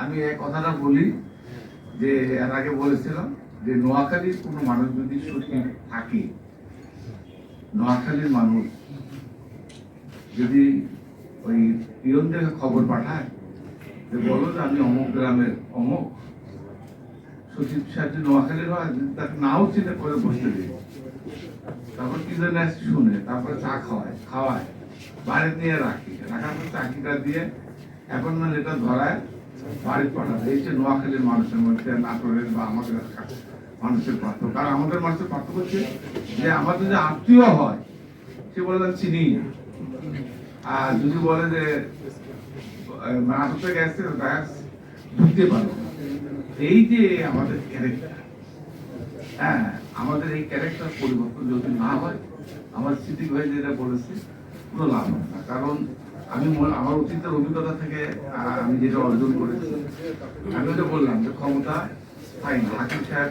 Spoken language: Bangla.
আমি এই কথাটা বলি যে এর আগে বলেছিলাম যে নোয়াখালীর কোনো মানুষ যদি সঠিক থাকে, নোয়াখালীর মানুষ যদি ওই পিয়ন থেকে খবর পাঠায় যে বলো যে আমি অমুক গ্রামের অমুক সচিব সাহেব নোয়াখালীর হয়, তাকে নাও চিন্তা করে বসতে দিই, তারপর কি যেন শুনে, তারপরে চা খাওয়ায় বাড়ি নিয়ে রাখার পর চাকরিটা দিয়ে অ্যাপয়েন্টমেন্ট এটা ধরায় বাড়ি পাঠাবে। এই যে নোয়াখালীর মানুষের মধ্যে নাটোরের বা আমাদের মানুষের পার্থক্য। কারণ আমাদের মানুষের পার্থক্য হচ্ছে যে আমাদের যে আত্মীয় হয় সে বলে চিনি না, আর যদি বলে যে নাটকটা গেছে বুঝতে পারবো। এই যে আমাদের ক্যারেক্টার, হ্যাঁ আমাদের এই ক্যারেক্টার পরিবর্তন যদি না হয়, আমার সিদ্দিক ভাই যেটা বলেছে কোনো লাভ হয় না। কারণ আমি আমার অতীতের অভিজ্ঞতা থেকে আমি যেটা অর্জন করেছি, আমি ওটা বললাম যে ক্ষমতা স্থায়ী। হাকিম সাহেব